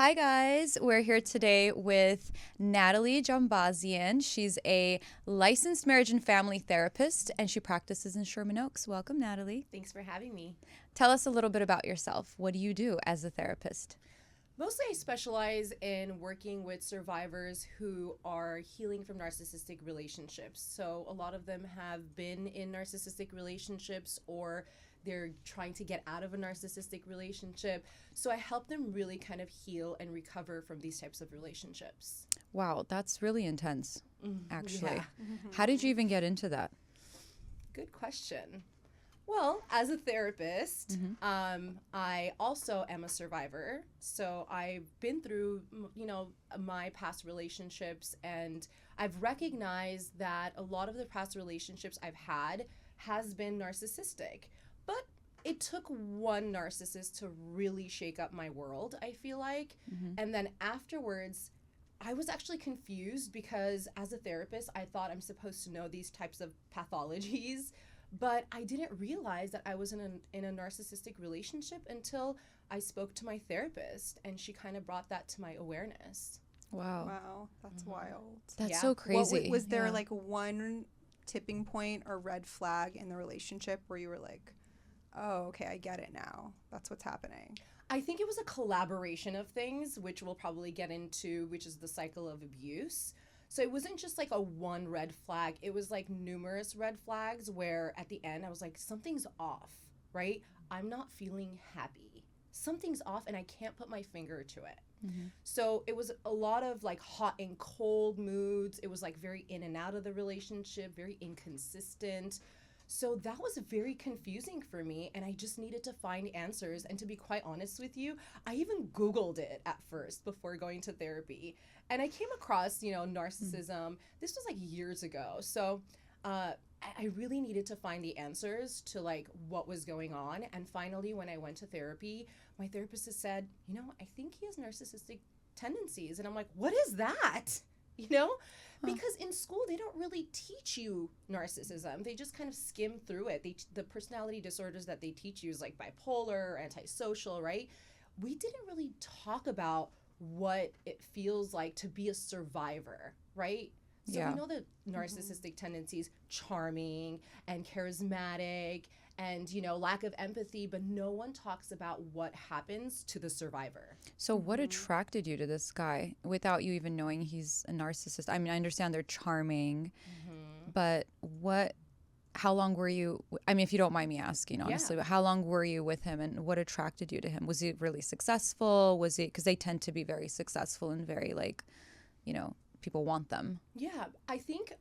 Hi, guys. We're here today with Natalie Jambazian. She's a licensed marriage and family therapist, and she practices in Sherman Oaks. Welcome, Natalie. Thanks for having me. Tell us a little bit about yourself. What do you do as a therapist? Mostly I specialize in working with survivors who are healing from narcissistic relationships. So a lot of them have been in narcissistic relationships or they're trying to get out of a narcissistic relationship. So I help them really kind of heal and recover from these types of relationships. Wow, that's really intense, actually. Yeah. How did you even get into that? Good question. Well, as a therapist, I also am a survivor. So I've been through, my past relationships, and I've recognized that a lot of the past relationships I've had has been narcissistic. But it took one narcissist to really shake up my world, I feel like. And then afterwards, I was actually confused because as a therapist, I thought I'm supposed to know these types of pathologies. But I didn't realize that I was in a narcissistic relationship until I spoke to my therapist, and she kind of brought that to my awareness. Wow, that's wild. That's so crazy. Was there like one tipping point or red flag in the relationship where you were like, oh, okay, I get it now. That's what's happening. I think it was a collaboration of things, which we'll probably get into, which is the cycle of abuse. So it wasn't just like a one red flag. It was like numerous red flags where at the end I was like, something's off, right? I'm not feeling happy. Something's off and I can't put my finger to it. So it was a lot of like hot and cold moods. It was like very in and out of the relationship, very inconsistent. So that was very confusing for me, and I just needed to find answers. And to be quite honest with you, I even Googled it at first before going to therapy. And I came across, narcissism. This was like years ago. So I really needed to find the answers to like what was going on. And finally, when I went to therapy, my therapist has said, I think he has narcissistic tendencies. And I'm like, what is that? Because in school they don't really teach you narcissism. They just kind of skim through it. The personality disorders that they teach you is like bipolar, antisocial, right? We didn't really talk about what it feels like to be a survivor, right? So we know the narcissistic tendencies, charming and charismatic and, lack of empathy, but no one talks about what happens to the survivor. So what attracted you to this guy without you even knowing he's a narcissist? I mean, I understand they're charming, but how long were you, I mean, if you don't mind me asking, honestly, but how long were you with him and what attracted you to him? Was he really successful? Was he, because they tend to be very successful and very like, people want them. Yeah, I think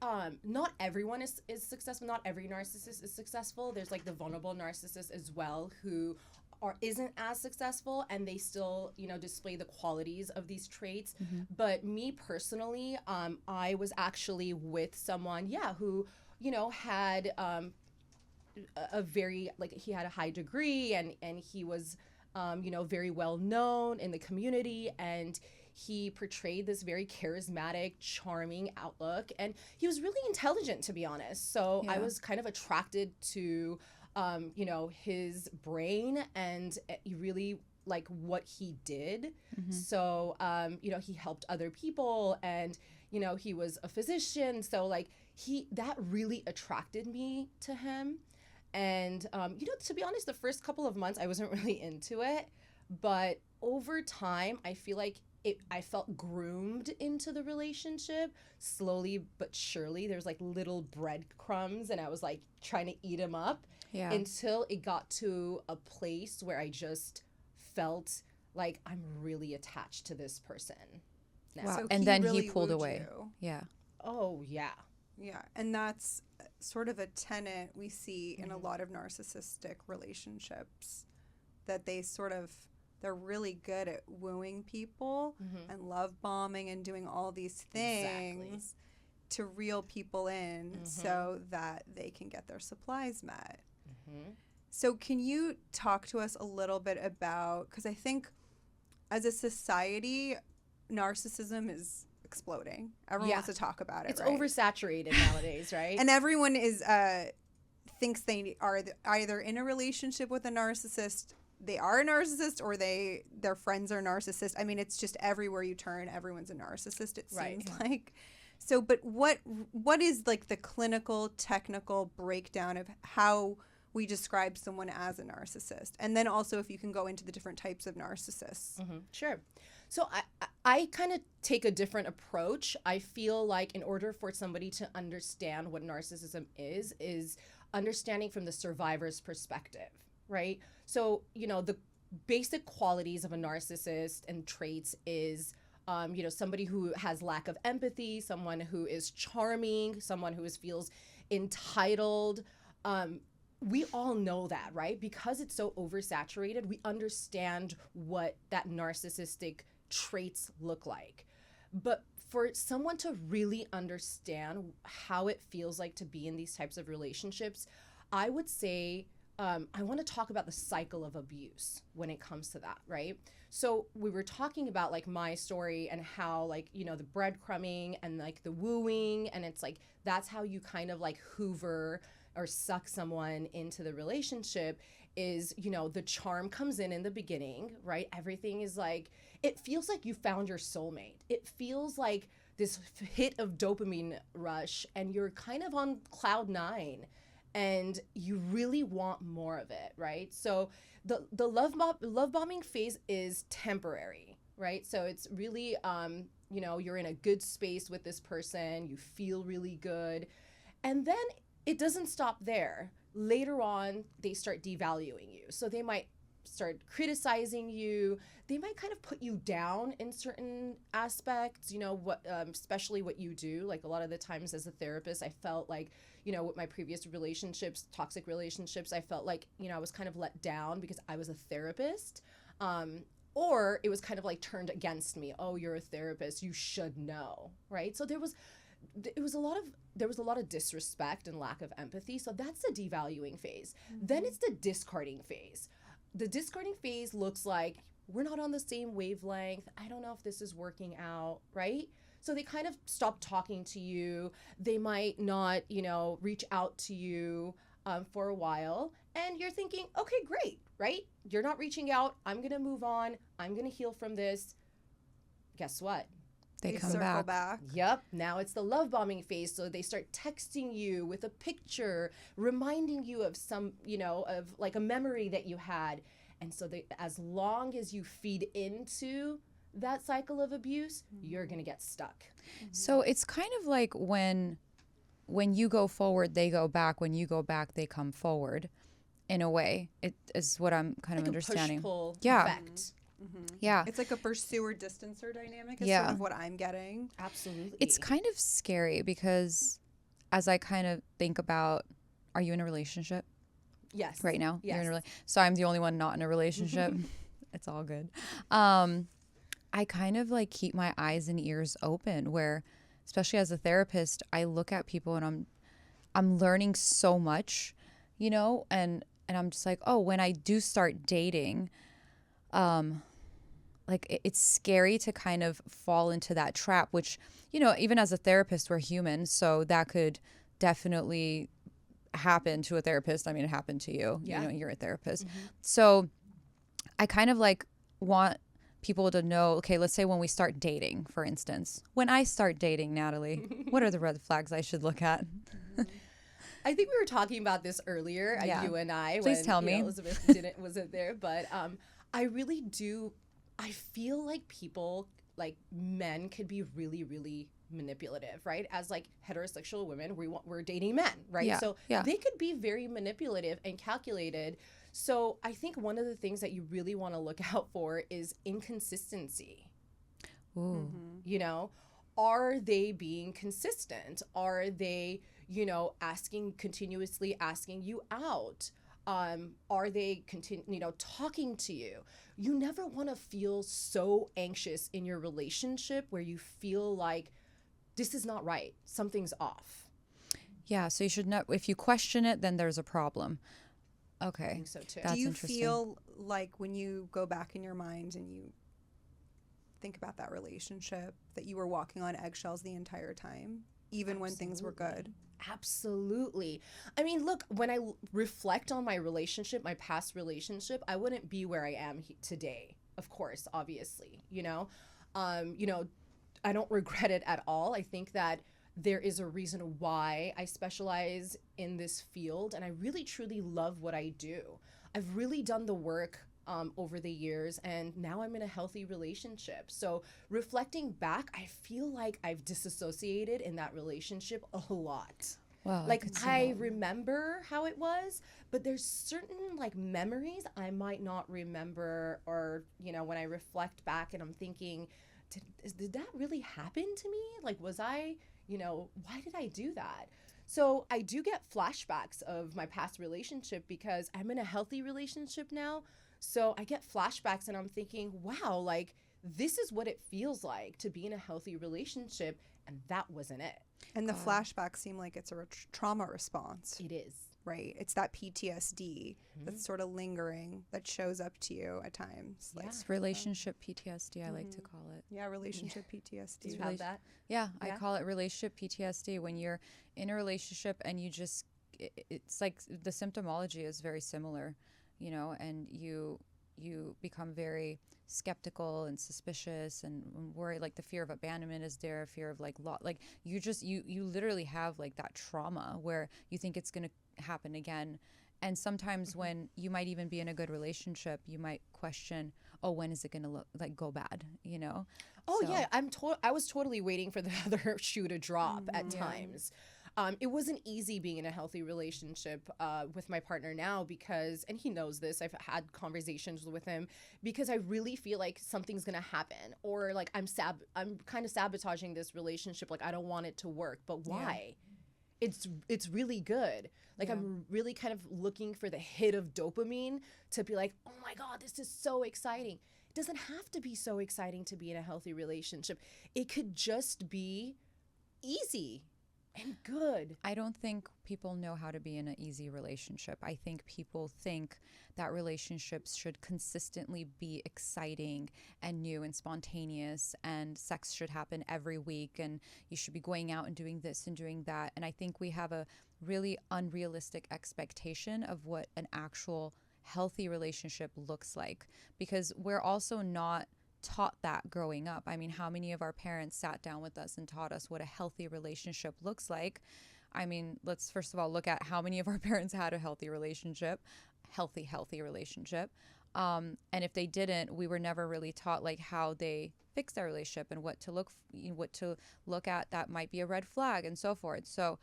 not everyone is successful. Not every narcissist is successful. There's like the vulnerable narcissist as well who isn't as successful and they still, display the qualities of these traits. But me personally, I was actually with someone, who, had a very, like he had a high degree and he was, very well known in the community, and he portrayed this very charismatic, charming outlook, and he was really intelligent, to be honest. So I was kind of attracted to, his brain and really like what he did. So, he helped other people, and, he was a physician. So like that really attracted me to him. And, to be honest, the first couple of months I wasn't really into it, but over time, I feel like I felt groomed into the relationship slowly but surely. There's like little breadcrumbs and I was like trying to eat them up until it got to a place where I just felt like I'm really attached to this person now. Wow. So And then really he pulled wooed away. you. Yeah. Oh, yeah. Yeah, and that's sort of a tenet we see in a lot of narcissistic relationships, that they're really good at wooing people and love bombing and doing all these things to reel people in so that they can get their supplies met. So can you talk to us a little bit about, because I think as a society, narcissism is exploding. Everyone wants to talk about it. It's right? oversaturated nowadays, right? And everyone is thinks they are either in a relationship with a narcissist they are a narcissist or their friends are narcissists. I mean, it's just everywhere you turn, everyone's a narcissist, it seems like. So, but what is like the clinical, technical breakdown of how we describe someone as a narcissist? And then also if you can go into the different types of narcissists. Sure. So I kind of take a different approach. I feel like in order for somebody to understand what narcissism is understanding from the survivor's perspective, right? So, you know, the basic qualities of a narcissist and traits is, you know, somebody who has lack of empathy, someone who is charming, someone who feels entitled. We all know that, right? Because it's so oversaturated, we understand what that narcissistic traits look like. But for someone to really understand how it feels like to be in these types of relationships, I would say I want to talk about the cycle of abuse when it comes to that, right? So we were talking about like my story and how like, you know, the breadcrumbing and like the wooing, and it's like that's how you kind of like hoover or suck someone into the relationship is, you know, the charm comes in the beginning, right? Everything is like, it feels like you found your soulmate. It feels like this hit of dopamine rush and you're kind of on cloud 9 and you really want more of it, right? So the love bombing phase is temporary, right? So it's really, you know, you're in a good space with this person, you feel really good, and then it doesn't stop there. Later on, they start devaluing you. So they might start criticizing you. They might kind of put you down in certain aspects, you know, what, especially what you do. Like a lot of the times as a therapist, I felt like, you know, with my previous relationships, toxic relationships, I felt like, you know, I was kind of let down because I was a therapist. Or it was kind of like turned against me. Oh, you're a therapist, you should know, right? So there was a lot of disrespect and lack of empathy. So that's the devaluing phase. Then it's the discarding phase. The discarding phase looks like we're not on the same wavelength. I don't know if this is working out, right? So they kind of stop talking to you. They might not, you know, reach out to you for a while. And you're thinking, okay, great, right? You're not reaching out. I'm going to move on. I'm going to heal from this. Guess what? They come circle back. Yep. Now it's the love bombing phase. So they start texting you with a picture, reminding you of some, you know, of like a memory that you had. And so as long as you feed into that cycle of abuse, you're going to get stuck. So it's kind of like when you go forward, they go back. When you go back, they come forward. In a way, it is what I'm kind of understanding. Push-pull Yeah. effect. Yeah. It's like a pursuer-distancer dynamic is Yeah. sort of what I'm getting. Absolutely. It's kind of scary because as I kind of think about, are you in a relationship Yes. right now? Yes. You're in a so I'm the only one not in a relationship. It's all good. I kind of like keep my eyes and ears open where, especially as a therapist, I look at people and I'm learning so much, you know, and I'm just like, oh, when I do start dating, like it's scary to kind of fall into that trap, which, you know, even as a therapist, we're human. So that could definitely happen to a therapist. I mean, it happened to you, Yeah. you know, you're a therapist. So I kind of like want people to know, okay, let's say when we start dating, for instance, when I start dating, Natalie, what are the red flags I should look at? I think we were talking about this earlier, Yeah. you and I. Please when, tell you know, me. Elizabeth wasn't there, but I really do. I feel like people, like men, could be really, really manipulative, right? As like heterosexual women, we're dating men, right? Yeah, So yeah. they could be very manipulative and calculated. So I think one of the things that you really want to look out for is inconsistency. Ooh. You know, are they being consistent? Are they, you know, continuously asking you out? Are they talking to you? You never want to feel so anxious in your relationship where you feel like this is not right. Something's off. Yeah, so you should know, if you question it, then there's a problem. Okay. I think so too. That's Do you interesting. feel like when you go back in your mind and you think about that relationship that you were walking on eggshells the entire time, even when things were good? Absolutely. I mean, look, when I reflect on my relationship, my past relationship, I wouldn't be where I am today. Of course, obviously, I don't regret it at all. I think that there is a reason why I specialize in this field, and I really truly love what I do. I've really done the work over the years, and now I'm in a healthy relationship. So reflecting back, I feel like I've disassociated in that relationship a lot. Wow, Like I remember how it was, but there's certain like memories I might not remember, or when I reflect back and I'm thinking, did that really happen to me? Like, was I, why did I do that? So I do get flashbacks of my past relationship because I'm in a healthy relationship now. So I get flashbacks and I'm thinking, wow, like this is what it feels like to be in a healthy relationship. And that wasn't it. And the flashbacks seem like it's a trauma response. It is. Right. It's that PTSD that's sort of lingering that shows up to you at times. Yeah. It's relationship PTSD, I like to call it. Yeah, relationship PTSD. Do you have that? Yeah, I call it relationship PTSD. When you're in a relationship and you just, it's like the symptomology is very similar, and you become very skeptical and suspicious and worried. Like the fear of abandonment is there, fear of like you literally have like that trauma where you think it's going to happen again. And sometimes when you might even be in a good relationship, you might question, oh, when is it going to go bad, Oh, so. Yeah, I was totally waiting for the other shoe to drop at times. It wasn't easy being in a healthy relationship with my partner now because, and he knows this, I've had conversations with him, because I really feel like something's going to happen, or like I'm kind of sabotaging this relationship. Like I don't want it to work, but why? Yeah. It's really good. Like I'm really kind of looking for the hit of dopamine to be like, oh my God, this is so exciting. It doesn't have to be so exciting to be in a healthy relationship. It could just be easy and good. I don't think people know how to be in an easy relationship. I think people think that relationships should consistently be exciting and new and spontaneous, and sex should happen every week, and you should be going out and doing this and doing that. And I think we have a really unrealistic expectation of what an actual healthy relationship looks like, because we're also not taught that growing up. I mean, how many of our parents sat down with us and taught us what a healthy relationship looks like? I mean, let's first of all look at how many of our parents had a healthy relationship, healthy relationship. And if they didn't, we were never really taught like how they fix their relationship and what to look at that might be a red flag and so forth. So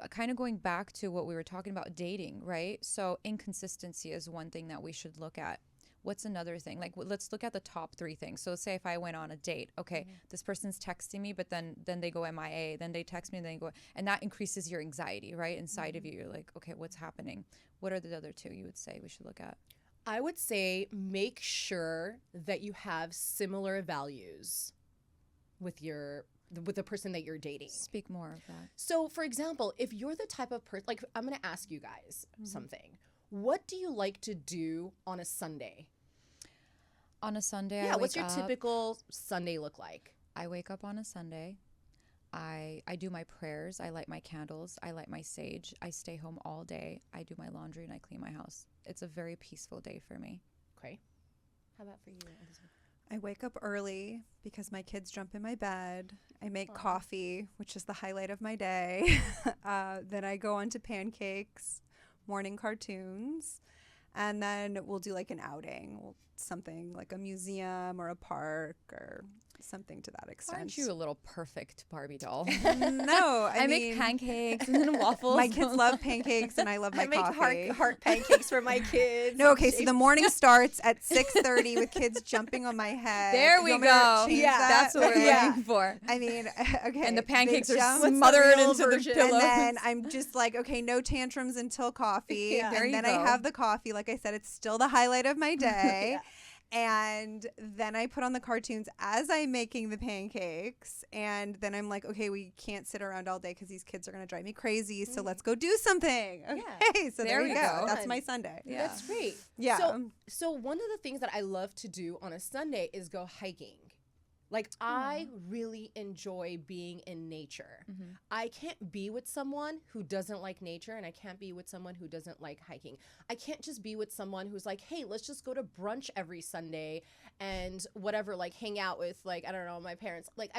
kind of going back to what we were talking about dating, right? So inconsistency is one thing that we should look at. What's another thing? Like, let's look at the top 3 things. So say if I went on a date, okay, this person's texting me, but then they go MIA, then they text me and then they go, and that increases your anxiety, right? Inside of you, you're like, okay, what's happening? What are the other 2 you would say we should look at? I would say make sure that you have similar values with the person that you're dating. Speak more of that. So, for example, if you're the type of person, like I'm going to ask you guys something. What do you like to do on a Sunday? On a Sunday, yeah, what's your typical Sunday look like? I wake up on a Sunday. I do my prayers. I light my candles. I light my sage. I stay home all day. I do my laundry and I clean my house. It's a very peaceful day for me. Okay. How about for you, Elizabeth? I wake up early because my kids jump in my bed. I make coffee, which is the highlight of my day. Then I go on to pancakes, morning cartoons, and then we'll do like an outing, something like a museum or a park or something to that extent. Aren't you a little perfect Barbie doll? No, I mean, make pancakes and then waffles. My kids love pancakes and I love my coffee. I make heart pancakes for my kids. No, okay, so the morning starts at 6:30 with kids jumping on my head. There we go. Yeah, that's what we're looking for. I mean, okay. And the pancakes are smothered into the pillows. And then I'm just like, okay, no tantrums until coffee. Yeah. And then I have the coffee. Like I said, it's still the highlight of my day. And then I put on the cartoons as I'm making the pancakes. And then I'm like, okay, we can't sit around all day because these kids are going to drive me crazy. So let's go do something. Okay, so there you go. That's my Sunday. Yeah. That's great. Yeah. So one of the things that I love to do on a Sunday is go hiking. Like, I really enjoy being in nature. I can't be with someone who doesn't like nature, and I can't be with someone who doesn't like hiking. I can't just be with someone who's like, hey, let's just go to brunch every Sunday and whatever, like hang out with, like, I don't know, my parents. Like,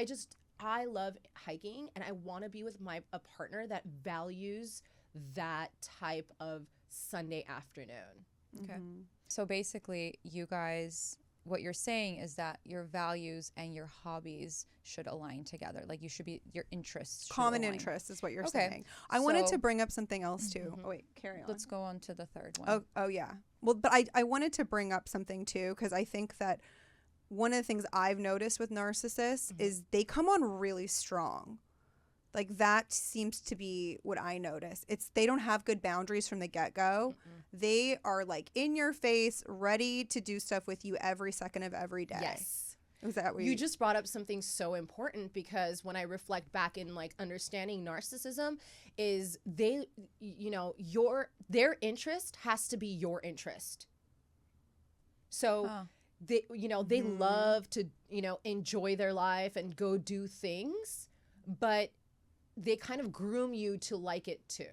I love hiking, and I want to be with a partner that values that type of Sunday afternoon. Okay. So basically, you guys, what you're saying is that your values and your hobbies should align together. Like, your interests should Common align. interest is what you're saying. I wanted to bring up something else too. Oh, wait, carry on. Let's go on to the third one. Oh yeah. Well, but I wanted to bring up something too, because I think that one of the things I've noticed with narcissists is they come on really strong. Like, that seems to be what I notice. They don't have good boundaries from the get-go. They are like in your face, ready to do stuff with you every second of every day. Yes. Is that what you just brought up something so important, because when I reflect back in like understanding narcissism is they, you know, their interest has to be your interest. So they, you know, they love to, you know, enjoy their life and go do things, but they kind of groom you to like it too.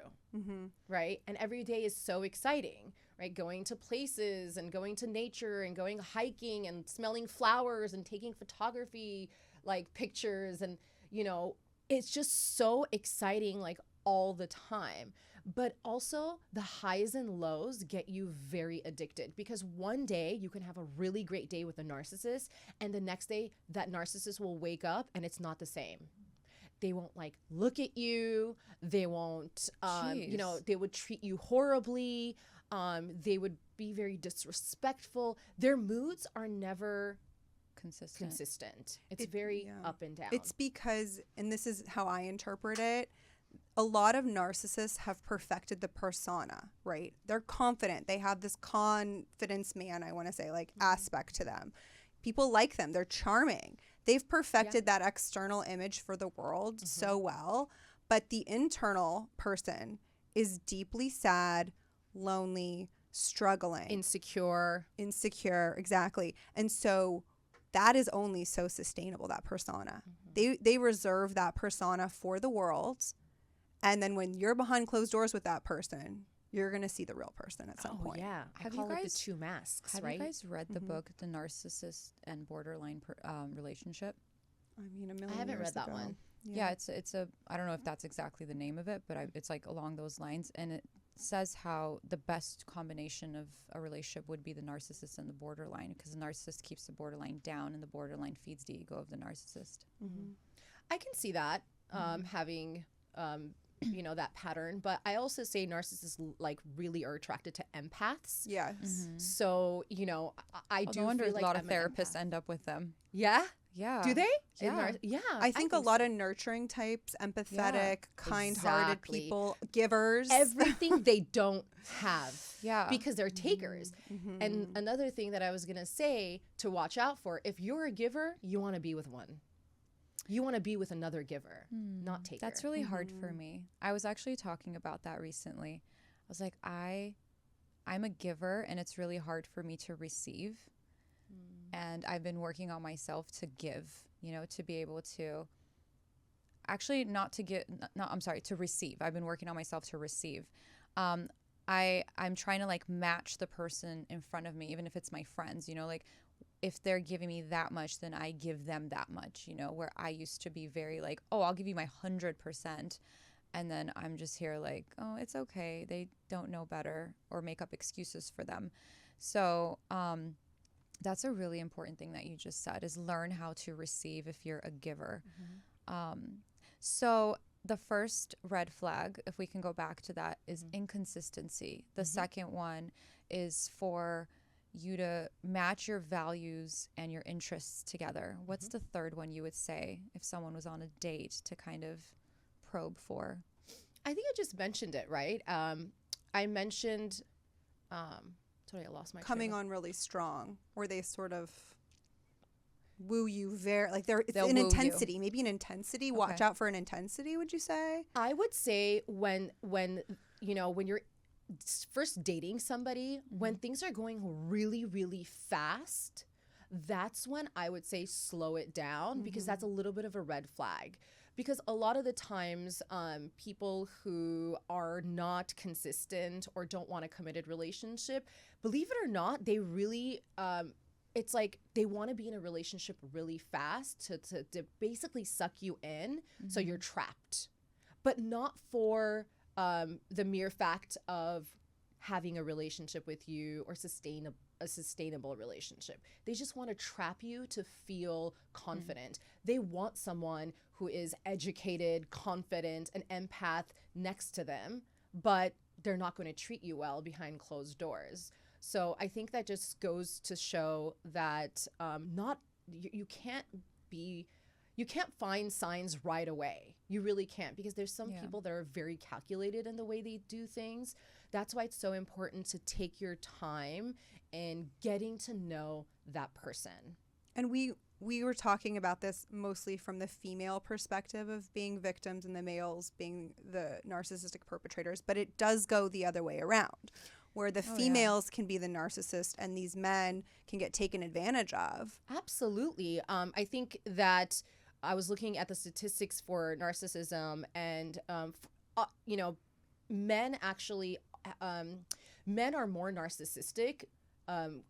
Right? And every day is so exciting, right? Going to places and going to nature and going hiking and smelling flowers and taking photography, like pictures, and, you know, it's just so exciting, like, all the time. But also the highs and lows get you very addicted, because one day you can have a really great day with a narcissist, and the next day that narcissist will wake up and it's not the same. They won't like look at you. They won't, you know, they would treat you horribly. They would be very disrespectful. Their moods are never consistent. It's very up and down. It's because, and this is how I interpret it, a lot of narcissists have perfected the persona, right? They're confident. They have this confidence man, I want to say, like, aspect to them. People like them. They're charming. They've perfected that external image for the world so well, but the internal person is deeply sad, lonely, struggling. Insecure, exactly. And so that is only so sustainable, that persona. They reserve that persona for the world, and then when you're behind closed doors with that person, you're going to see the real person at some point. Yeah. I call it the two masks, right? Have you guys read the book, The Narcissist and Borderline Relationship? I mean, I haven't read that one. Yeah, it's a, I don't know if that's exactly the name of it, but it's like along those lines. And it says how the best combination of a relationship would be the narcissist and the borderline, because the narcissist keeps the borderline down and the borderline feeds the ego of the narcissist. I can see that, having... you know, that pattern, but I also say narcissists like really are attracted to empaths. Yes. So, you know, I do wonder feel like a lot of therapists end up with them. Yeah. Do they? Yeah. I think a lot of nurturing types, empathetic, kind-hearted people, givers. Everything they don't have. Because they're takers. And another thing that I was going to say to watch out for, if you're a giver, you want to be with one. You want to be with another giver, not taker. That's really hard for me. I was actually talking about that recently. I was like, I'm a giver, and it's really hard for me to receive. And I've been working on myself to give, you know, to be able to actually to receive. I've been working on myself to receive. I'm trying to like match the person in front of me, even if it's my friends, you know, like, if they're giving me that much, then I give them that much, you know, where I used to be very like, oh, I'll give you my 100%. And then I'm just here like, oh, it's okay. They don't know better, or make up excuses for them. So that's a really important thing that you just said, is learn how to receive if you're a giver. So the first red flag, if we can go back to that, is inconsistency. The second one is for you to match your values and your interests together. What's the third one you would say if someone was on a date to kind of probe for? I think I just mentioned it, right? I mentioned, sorry, I lost my coming on really strong, or they sort of woo you very, like it's an intensity, maybe an intensity. Okay. Watch out for an intensity, would you say? I would say when you know, when you're first dating somebody, when things are going really, really fast, that's when I would say slow it down, because that's a little bit of a red flag. Because a lot of the times, people who are not consistent or don't want a committed relationship, believe it or not, they really, it's like they want to be in a relationship really fast to basically suck you in, so you're trapped. But not for the mere fact of having a relationship with you or a sustainable relationship. They just want to trap you to feel confident. They want someone who is educated, confident, an empath next to them, but they're not going to treat you well behind closed doors. So I think that just goes to show that you can't find signs right away. You really can't, because there's some people that are very calculated in the way they do things. That's why it's so important to take your time in getting to know that person. And we were talking about this mostly from the female perspective of being victims and the males being the narcissistic perpetrators, but it does go the other way around, where the females can be the narcissist and these men can get taken advantage of. Absolutely. I think that I was looking at the statistics for narcissism, and men are more narcissistic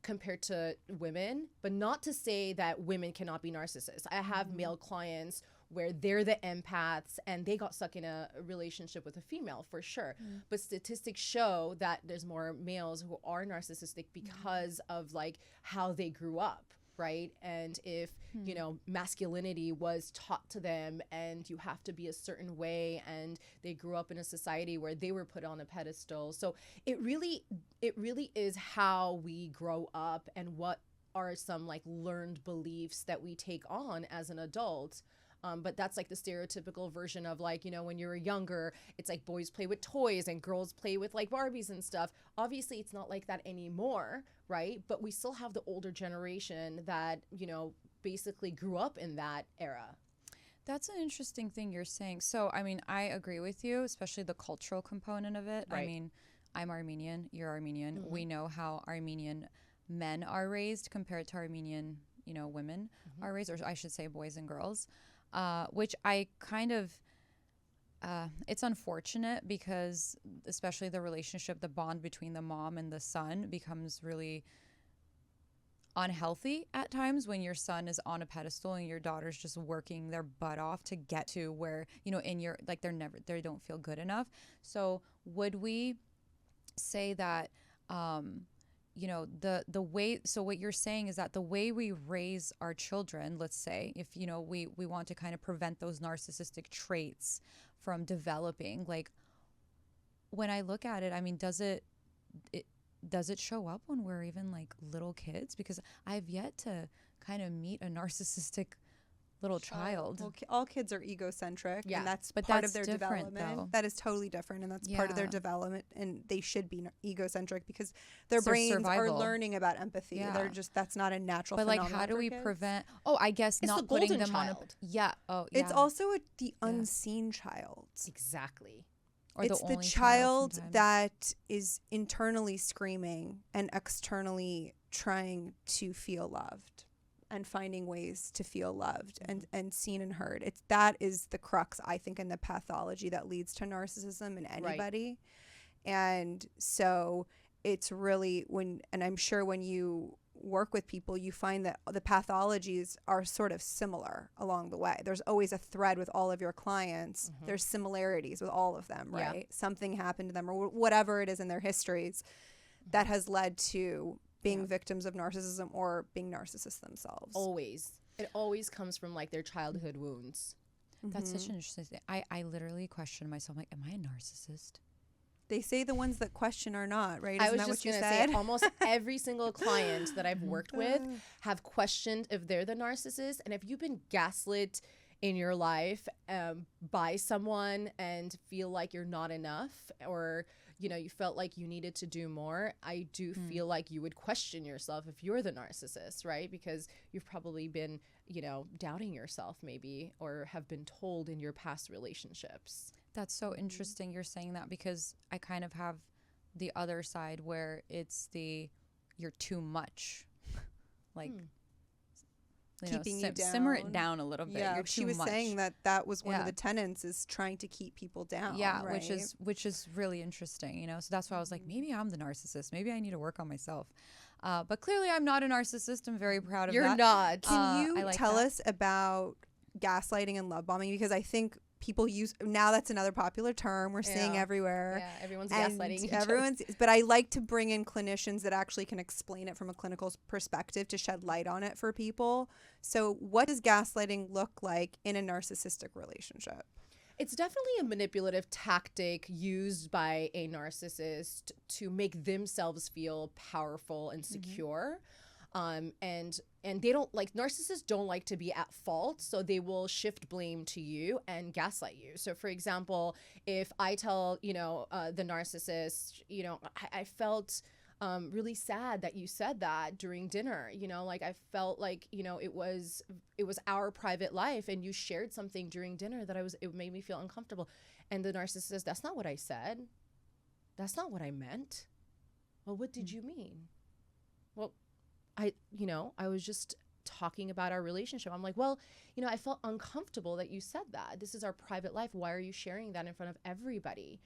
compared to women, but not to say that women cannot be narcissists. I have male clients where they're the empaths and they got stuck in a relationship with a female, for sure. But statistics show that there's more males who are narcissistic because of like how they grew up, right? And if, masculinity was taught to them and you have to be a certain way, and they grew up in a society where they were put on a pedestal. So it really is how we grow up and what are some like learned beliefs that we take on as an adult. But that's like the stereotypical version of like, when you were younger, it's like boys play with toys and girls play with like Barbies and stuff. Obviously, it's not like that anymore, right? But we still have the older generation that, basically grew up in that era. That's an interesting thing you're saying. So, I mean, I agree with you, especially the cultural component of it. Right. I mean, I'm Armenian, you're Armenian. We know how Armenian men are raised compared to Armenian, women are raised, or I should say boys and girls. Which I kind of, it's unfortunate because especially the relationship, the bond between the mom and the son becomes really unhealthy at times when your son is on a pedestal and your daughter's just working their butt off to get to where, in your, like they don't feel good enough. So would we say that, the way, so what you're saying is that the way we raise our children, let's say, if, we want to kind of prevent those narcissistic traits from developing, like when I look at it, I mean, does it show up when we're even like little kids? Because I've yet to kind of meet a narcissistic little child. Well, all kids are egocentric, and that's but part that's of their different, development. though. That is totally different, and that's part of their development, and they should be egocentric because their brains are learning about empathy. They're just, that's not a natural phenomenon. But like, how do we kids. prevent? Oh, I guess it's not the putting golden them child. on a. Yeah. Oh, yeah. It's also the unseen child. Exactly. Or it's the only child that is internally screaming and externally trying to feel loved and finding ways to feel loved and seen and heard. That is the crux, I think, in the pathology that leads to narcissism in anybody. Right. And so it's really and I'm sure when you work with people, you find that the pathologies are sort of similar along the way. There's always a thread with all of your clients. There's similarities with all of them, right? Yeah. Something happened to them or whatever it is in their histories that has led to being victims of narcissism or being narcissists themselves. Always. It always comes from like their childhood wounds. That's such an interesting thing. I literally question myself, like, am I a narcissist? They say the ones that question are not, right? I was just going to say almost every single client that I've worked with have questioned if they're the narcissist. And if you've been gaslit in your life by someone and feel like you're not enough, or, you felt like you needed to do more, I do feel like you would question yourself if you're the narcissist, right? Because you've probably been, doubting yourself maybe, or have been told in your past relationships. That's so interesting you're saying that, because I kind of have the other side where it's you're too much. Like, keeping you down. Simmer it down a little bit. Yeah, You're she too was much. saying that was one of the tenets, is trying to keep people down. Yeah, right? which is really interesting, So that's why I was like, maybe I'm the narcissist. Maybe I need to work on myself. But clearly, I'm not a narcissist. I'm very proud of that. You're not. Can you like tell that. us about gaslighting and love bombing? Because I think people use, now that's another popular term we're seeing everywhere. Yeah, everyone's And gaslighting each other. but I like to bring in clinicians that actually can explain it from a clinical perspective to shed light on it for people. So what does gaslighting look like in a narcissistic relationship? It's definitely a manipulative tactic used by a narcissist to make themselves feel powerful and secure. And they don't like, narcissists don't like to be at fault, so they will shift blame to you and gaslight you. So for example, if I tell, the narcissist, I felt really sad that you said that during dinner, like I felt like, it was our private life and you shared something during dinner that it made me feel uncomfortable. And the narcissist says, that's not what I said. That's not what I meant. Well, what did you mean? Well, I was just talking about our relationship. I'm like, well, I felt uncomfortable that you said that. This is our private life. Why are you sharing that in front of everybody?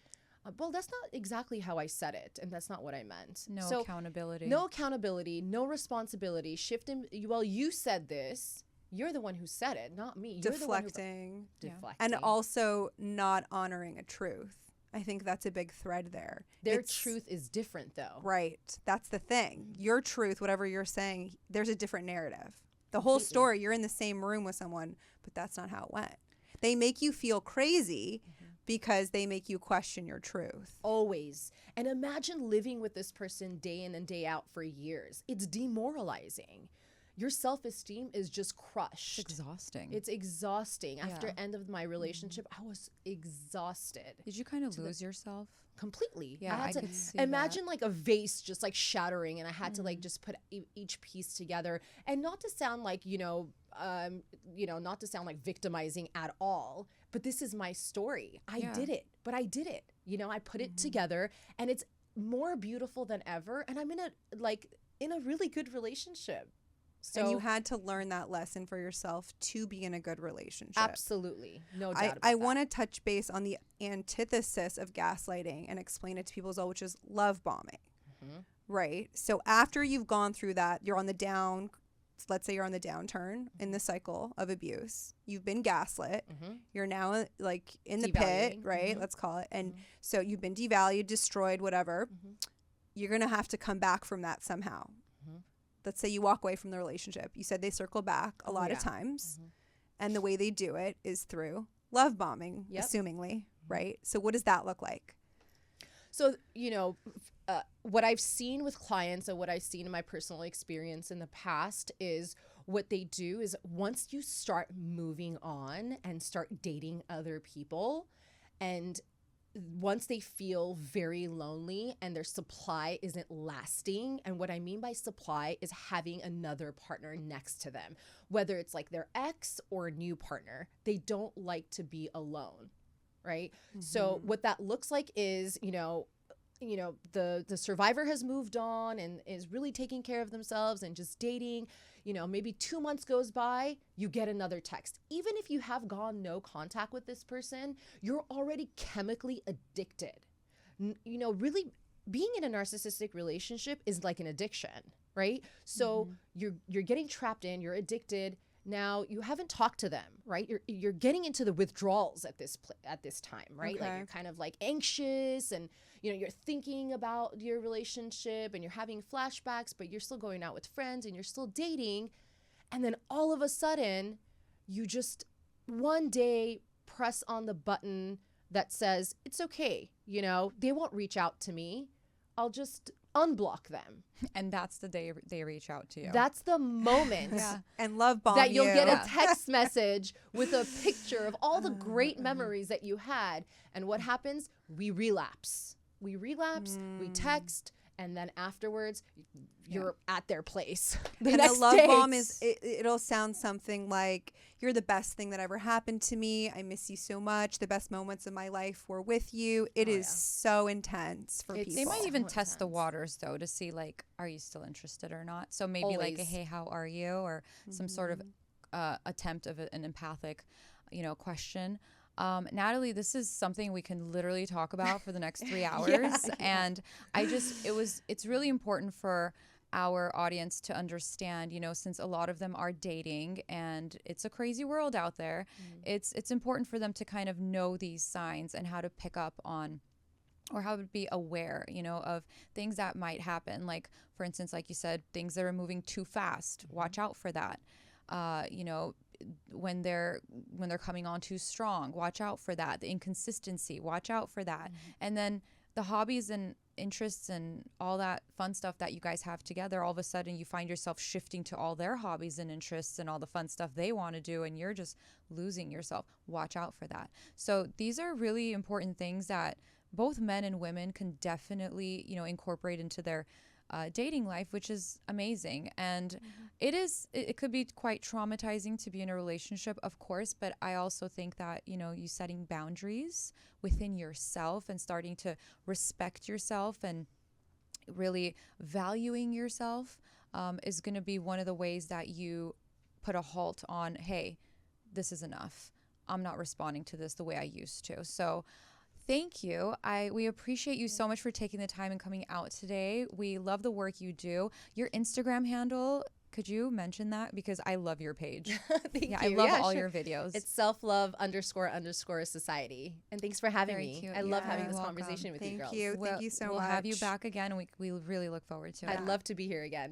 Well, that's not exactly how I said it, and that's not what I meant. No accountability. No accountability, no responsibility. Shifting, well, you said this. You're the one who said it, not me. You're Deflecting. Deflecting. And also not honoring a truth. I think that's a big thread there. Their truth is different, though. Right. That's the thing. Your truth, whatever you're saying, there's a different narrative. The whole story, you're in the same room with someone, but that's not how it went. They make you feel crazy because they make you question your truth. Always. And imagine living with this person day in and day out for years. It's demoralizing. Your self-esteem is just crushed. It's exhausting. It's exhausting. After end of my relationship, I was exhausted. Did you kind of lose yourself? Completely. Yeah, I could see imagine like a vase just like shattering, and I had to like just put each piece together, and not to sound like not to sound like victimizing at all, but this is my story. I did it, but I did it. I put it together, and it's more beautiful than ever, and I'm in a really good relationship. So, and you had to learn that lesson for yourself to be in a good relationship. Absolutely. No doubt about I want to touch base on the antithesis of gaslighting and explain it to people as well, which is love bombing. Right? So after you've gone through that, you're on the down, let's say you're on the downturn in the cycle of abuse. You've been gaslit. You're now like in the pit, right? Let's call it. And so you've been devalued, destroyed, whatever. You're going to have to come back from that somehow. Let's say you walk away from the relationship. You said they circle back a lot of times. And the way they do it is through love bombing, assumingly, right? So what does that look like? So, what I've seen with clients and what I've seen in my personal experience in the past is what they do is once you start moving on and start dating other people, and once they feel very lonely and their supply isn't lasting, and what I mean by supply is having another partner next to them, whether it's like their ex or a new partner, they don't like to be alone, right? So what that looks like is, the survivor has moved on and is really taking care of themselves and just dating. Maybe 2 months goes by, you get another text. Even if you have gone no contact with this person, you're already chemically addicted. Really being in a narcissistic relationship is like an addiction, right? So you're getting trapped in, you're addicted. Now you haven't talked to them, right? You're getting into the withdrawals at this time, right? Okay. Like you're kind of like anxious, and you're thinking about your relationship and you're having flashbacks, but you're still going out with friends and you're still dating. And then all of a sudden you just one day press on the button that says, it's okay. They won't reach out to me. I'll just unblock them. And that's the day they reach out to you. That's the moment. And love bomb that you'll you. get a text message with a picture of all the great memories that you had. And what happens? We relapse. We text, and then afterwards you're at their place. And a love bomb is, it'll sound something like, you're the best thing that ever happened to me. I miss you so much. The best moments of my life were with you. It is so intense for people. They might even test the waters, though, to see, like, are you still interested or not? So maybe like a, hey, how are you? Or some sort of attempt of an empathic, question. Natalie, this is something we can literally talk about for the next 3 hours. And it's really important for our audience to understand, since a lot of them are dating and it's a crazy world out there, it's important for them to kind of know these signs and how to pick up on, or how to be aware, of things that might happen. Like, for instance, like you said, things that are moving too fast, watch out for that. When they're coming on too strong, watch out for that. The inconsistency, watch out for that. And then the hobbies and interests and all that fun stuff that you guys have together, all of a sudden you find yourself shifting to all their hobbies and interests and all the fun stuff they want to do, and you're just losing yourself. Watch out for that. So these are really important things that both men and women can definitely, incorporate into their dating life, which is amazing. And it could be quite traumatizing to be in a relationship, of course, but I also think that, you setting boundaries within yourself and starting to respect yourself and really valuing yourself is going to be one of the ways that you put a halt on, hey, this is enough. I'm not responding to this the way I used to. So thank you. We appreciate you so much for taking the time and coming out today. We love the work you do. Your Instagram handle, could you mention that? Because I love your page. Thank you. I love all your videos. It's selflove__society. And thanks for having Very me. cute. I love having You're this welcome. conversation with you girls. Thank you so much. We'll have you back again, and we really look forward to it. I'd love to be here again.